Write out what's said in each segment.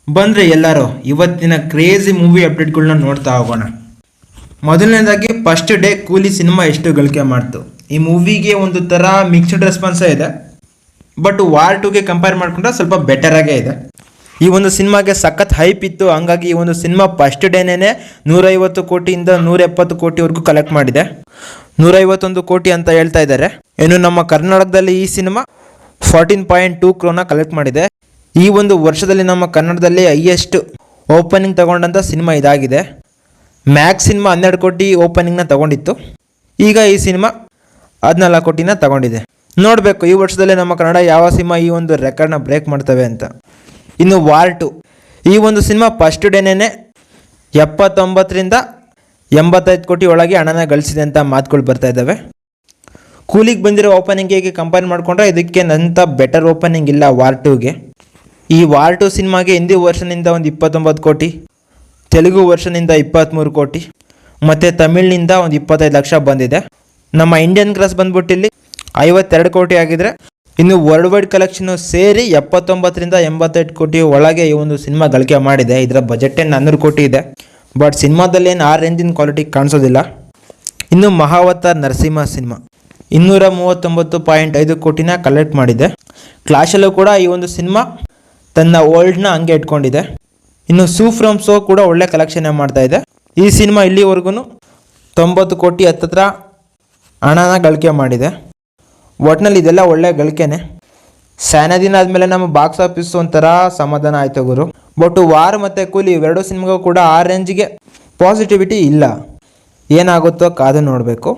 ಬಂದರೆ ಎಲ್ಲರೂ ಇವತ್ತಿನ ಕ್ರೇಜಿ ಮೂವಿ ಅಪ್ಡೇಟ್ಗಳನ್ನ ನೋಡ್ತಾ ಹೋಗೋಣ. ಮೊದಲನೇದಾಗಿ ಫಸ್ಟ್ ಡೇ ಕೂಲಿ ಸಿನಿಮಾ ಎಷ್ಟು ಗಳಿಕೆ ಮಾಡ್ತು. ಈ ಮೂವಿಗೆ ಒಂದು ಥರ ಮಿಕ್ಸ್ಡ್ ರೆಸ್ಪಾನ್ಸೇ ಇದೆ, ಬಟ್ ವಾರ್ 2ಗೆ ಕಂಪೇರ್ ಮಾಡಿಕೊಂಡ್ರೆ ಸ್ವಲ್ಪ ಬೆಟರ್ ಆಗೇ ಇದೆ. ಈ ಒಂದು ಸಿನಿಮಾಗೆ ಸಖತ್ ಹೈಪ್ ಇತ್ತು, ಹಂಗಾಗಿ ಈ ಒಂದು ಸಿನಿಮಾ ಫಸ್ಟ್ ಡೇನೇ 150 ಕೋಟಿಯಿಂದ 170 ಕೋಟಿವರೆಗೂ ಕಲೆಕ್ಟ್ ಮಾಡಿದೆ. 151 ಕೋಟಿ ಅಂತ ಹೇಳ್ತಾ ಇದ್ದಾರೆ. ಇನ್ನು ನಮ್ಮ ಕರ್ನಾಟಕದಲ್ಲಿ ಈ ಸಿನಿಮಾ 14.2 ಕ್ರೋನ ಕಲೆಕ್ಟ್ ಮಾಡಿದೆ. ಈ ಒಂದು ವರ್ಷದಲ್ಲಿ ನಮ್ಮ ಕನ್ನಡದಲ್ಲಿ ಹೈಯೆಸ್ಟ್ ಓಪನಿಂಗ್ ತಗೊಂಡಂಥ ಸಿನಿಮಾ ಇದಾಗಿದೆ. ಮ್ಯಾಕ್ಸ್ ಸಿನಿಮಾ 12 ಕೋಟಿ ಓಪನಿಂಗ್ನ ತಗೊಂಡಿತ್ತು, ಈಗ ಈ ಸಿನಿಮಾ 14 ಕೋಟಿನ ತಗೊಂಡಿದೆ. ನೋಡಬೇಕು ಈ ವರ್ಷದಲ್ಲಿ ನಮ್ಮ ಕನ್ನಡ ಯಾವ ಸಿನಿಮಾ ಈ ಒಂದು ರೆಕಾರ್ಡ್ನ ಬ್ರೇಕ್ ಮಾಡ್ತವೆ ಅಂತ. ಇನ್ನು ವಾರ್ 2 ಈ ಒಂದು ಸಿನಿಮಾ ಫಸ್ಟ್ ಡೇನೇ 79ರಿಂದ 85 ಕೋಟಿ ಒಳಗೆ ಹಣನ ಗಳಿಸಿದೆ ಅಂತ ಮಾತುಗಳು ಬರ್ತಾ ಇದ್ದಾವೆ. ಕೂಲಿಗೆ ಬಂದಿರೋ ಓಪನಿಂಗಿಗೆ ಕಂಪೇರ್ ಮಾಡಿಕೊಂಡ್ರೆ ಇದಕ್ಕೆ ನಂತ ಬೆಟರ್ ಓಪನಿಂಗ್ ಇಲ್ಲ ವಾರ್ 2ಗೆ. ಈ ವಾರ್ 2 ಸಿನಿಮಾಗೆ ಹಿಂದಿ ವರ್ಷನಿಂದ ಒಂದು 29 ಕೋಟಿ, ತೆಲುಗು ವರ್ಷನಿಂದ 23 ಕೋಟಿ ಮತ್ತು ತಮಿಳಿನಿಂದ ಒಂದು 25 ಲಕ್ಷ ಬಂದಿದೆ. ನಮ್ಮ ಇಂಡಿಯನ್ ಕ್ರಾಸ್ ಬಂದ್ಬಿಟ್ಟು ಇಲ್ಲಿ 52 ಕೋಟಿ ಆಗಿದ್ರೆ, ಇನ್ನು ವರ್ಲ್ಡ್ ವೈಡ್ ಕಲೆಕ್ಷನು ಸೇರಿ 79ರಿಂದ 85 ಕೋಟಿ ಒಳಗೆ ಈ ಒಂದು ಸಿನಿಮಾ ಗಳಿಕೆ ಮಾಡಿದೆ. ಇದರ ಬಜೆಟ್ 400 ಕೋಟಿ ಇದೆ, ಬಟ್ ಸಿನಿಮಾದಲ್ಲಿ ಏನು ಆ ರೇಂಜಿನ ಕ್ವಾಲಿಟಿ ಕಾಣಿಸೋದಿಲ್ಲ. ಇನ್ನು ಮಹಾವತಾರ್ ನರಸಿಂಹ ಸಿನಿಮಾ 239.5 ಕೋಟಿನ ಕಲೆಕ್ಟ್ ಮಾಡಿದೆ. ಕ್ಲಾಶಲ್ಲೂ ಕೂಡ ಈ ಒಂದು ಸಿನಿಮಾ ತನ್ನ ಓಲ್ಡ್ನ ಹಂಗೆ ಇಟ್ಕೊಂಡಿದೆ. ಇನ್ನು ಸೂ ಫ್ರಮ್ ಸೋ ಕೂಡ ಒಳ್ಳೆ ಕಲೆಕ್ಷನ್ ಮಾಡ್ತಾ ಇದೆ. ಈ ಸಿನಿಮಾ ಇಲ್ಲಿವರೆಗೂ 90 ಕೋಟಿ ಹತ್ತತ್ರ ಹಣನ ಗಳಿಕೆ ಮಾಡಿದೆ. ಒಟ್ಟಿನಲ್ಲಿ ಇದೆಲ್ಲ ಒಳ್ಳೆ ಗಳಿಕೆನೆ. ಸ್ಯಾನ ದಿನ ಆದಮೇಲೆ ನಮ್ಮ ಬಾಕ್ಸ್ ಆಫೀಸ್ ಒಂಥರ ಸಮಾಧಾನ ಆಯ್ತು ಗುರು. ಬಟ್ ವಾರ್ ಮತ್ತು ಕೂಲಿ ಇವೆರಡು ಸಿನಿಮಾಗೂ ಕೂಡ ಆ ರೇಂಜಿಗೆ ಪಾಸಿಟಿವಿಟಿ ಇಲ್ಲ. ಏನಾಗುತ್ತೋ ಕಾದು ನೋಡಬೇಕು.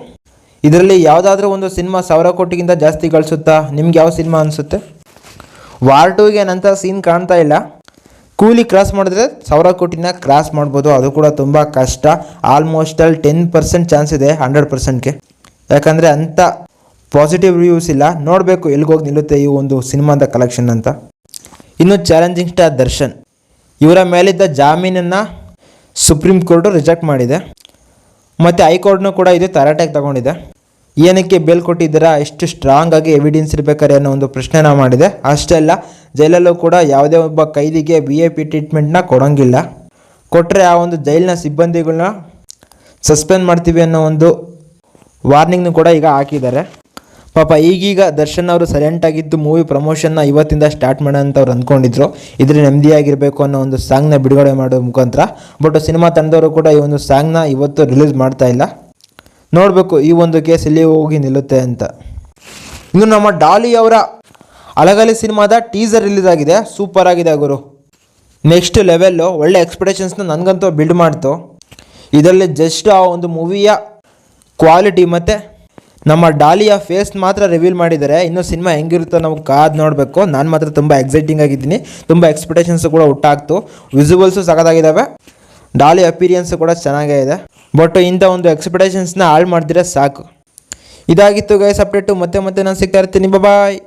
ಇದರಲ್ಲಿ ಯಾವುದಾದ್ರೂ ಒಂದು ಸಿನಿಮಾ 1000 ಕೋಟಿಗಿಂತ ಜಾಸ್ತಿ ಗಳಿಸುತ್ತಾ? ನಿಮ್ಗೆ ಯಾವ ಸಿನಿಮಾ ಅನಿಸುತ್ತೆ? ವಾರ್ 2ಗೆ ಏನಂತ ಸೀನ್ ಕಾಣ್ತಾ ಇಲ್ಲ. ಕೂಲಿ ಕ್ರಾಸ್ ಮಾಡಿದ್ರೆ 1000 ಕೋಟಿನ ಕ್ರಾಸ್ ಮಾಡ್ಬೋದು, ಅದು ಕೂಡ ತುಂಬ ಕಷ್ಟ. ಆಲ್ಮೋಸ್ಟ್ ಅಲ್ಲಿ 10% ಚಾನ್ಸ್ ಇದೆ 100%ಗೆ, ಯಾಕಂದರೆ ಅಂಥ ಪಾಸಿಟಿವ್ ರಿವ್ಯೂಸ್ ಇಲ್ಲ. ನೋಡಬೇಕು ಎಲ್ಲಿಗೋಗಿ ನಿಲ್ಲುತ್ತೆ ಈ ಒಂದು ಸಿನಿಮಾದ ಕಲೆಕ್ಷನ್ ಅಂತ. ಇನ್ನು ಚಾಲೆಂಜಿಂಗ್ ಸ್ಟಾರ್ ದರ್ಶನ್, ಇವರ ಮೇಲಿದ್ದ ಜಾಮೀನನ್ನು ಸುಪ್ರೀಂ ಕೋರ್ಟು ರಿಜೆಕ್ಟ್ ಮಾಡಿದೆ ಮತ್ತು ಹೈಕೋರ್ಟ್ನೂ ಕೂಡ ಇದು ತರಾಟೆಗೆ ತಗೊಂಡಿದೆ. ಏನಕ್ಕೆ ಬೇಲ್ ಕೊಟ್ಟಿದ್ದೀರಾ, ಎಷ್ಟು ಸ್ಟ್ರಾಂಗ್ ಆಗಿ ಎವಿಡೆನ್ಸ್ ಇರಬೇಕಾರೆ ಅನ್ನೋ ಒಂದು ಪ್ರಶ್ನೆನ ಮಾಡಿದೆ. ಅಷ್ಟೇ ಅಲ್ಲ, ಜೈಲಲ್ಲೂ ಕೂಡ ಯಾವುದೇ ಒಬ್ಬ ಕೈದಿಗೆ VIP ಟ್ರೀಟ್ಮೆಂಟ್ನ ಕೊಡೋಂಗಿಲ್ಲ. ಕೊಟ್ಟರೆ ಆ ಒಂದು ಜೈಲಿನ ಸಿಬ್ಬಂದಿಗಳನ್ನ ಸಸ್ಪೆಂಡ್ ಮಾಡ್ತೀವಿ ಅನ್ನೋ ಒಂದು ವಾರ್ನಿಂಗ್ನು ಕೂಡ ಈಗ ಹಾಕಿದ್ದಾರೆ. ಪಾಪ ಈಗೀಗ ದರ್ಶನ್ ಅವರು ಸೈಲೆಂಟಾಗಿದ್ದು ಮೂವಿ ಪ್ರಮೋಷನ್ನ ಇವತ್ತಿಂದ ಸ್ಟಾರ್ಟ್ ಮಾಡೋಣ ಅಂತ ಅವ್ರು ಅಂದ್ಕೊಂಡಿದ್ರು. ಇದ್ರ ನೆಮ್ಮದಿಯಾಗಿರಬೇಕು ಅನ್ನೋ ಒಂದು ಸಾಂಗ್ನ ಬಿಡುಗಡೆ ಮಾಡೋ ಮುಖಾಂತರ. ಬಟ್ ಸಿನಿಮಾ ತಂಡವರು ಕೂಡ ಈ ಒಂದು ಸಾಂಗ್ನ ಇವತ್ತು ರಿಲೀಸ್ ಮಾಡ್ತಾ ಇಲ್ಲ. ನೋಡಬೇಕು ಈ ಒಂದು ಕೇಸ್ ಎಲ್ಲಿ ಹೋಗಿ ನಿಲ್ಲುತ್ತೆ ಅಂತ. ಇನ್ನು ನಮ್ಮ ಡಾಲಿ ಅವರ ಅಲಗಲಿ ಸಿನಿಮಾದ ಟೀಸರ್ ರಿಲೀಸ್ ಆಗಿದೆ. ಸೂಪರ್ ಆಗಿದೆ ಗುರು, ನೆಕ್ಸ್ಟ್ ಲೆವೆಲ್ಲು. ಒಳ್ಳೆ ಎಕ್ಸ್ಪೆಕ್ಟೇಷನ್ಸ್ನ ನನಗಂತೂ ಬಿಲ್ಡ್ ಮಾಡ್ತು. ಇದರಲ್ಲಿ ಜಸ್ಟ್ ಆ ಒಂದು ಮೂವಿಯ ಕ್ವಾಲಿಟಿ ಮತ್ತು ನಮ್ಮ ಡಾಲಿಯ ಫೇಸ್ ಮಾತ್ರ ರಿವೀಲ್ ಮಾಡಿದ್ದಾರೆ. ಇನ್ನು ಸಿನಿಮಾ ಹೆಂಗಿರುತ್ತೋ ನಾವು ಕಾದು ನೋಡಬೇಕು. ನಾನು ಮಾತ್ರ ತುಂಬ ಎಕ್ಸೈಟಿಂಗ್ ಆಗಿದ್ದೀನಿ, ತುಂಬ ಎಕ್ಸ್ಪೆಕ್ಟೇಷನ್ಸು ಕೂಡ ಹುಟ್ಟಾಕ್ತು. ವಿಸುವಲ್ಸು ಸಖತ್ತಾಗಿದ್ದಾವೆ, ಡಾಲಿ ಅಪೀರಿಯನ್ಸು ಕೂಡ ಚೆನ್ನಾಗೇ ಇದೆ. ಬಟ್ ಇಂಥ ಒಂದು ಎಕ್ಸ್ಪೆಕ್ಟೇಷನ್ಸ್ನ ಹಾಳು ಮಾಡಿದ್ರೆ ಸಾಕು. ಇದಾಗಿತ್ತು ಗೈಸ್ ಅಪ್ಡೇಟು. ಮತ್ತೆ ನಾನು ಸಿಗ್ತಾ ಇರ್ತೀನಿ. ಬಾಯ್.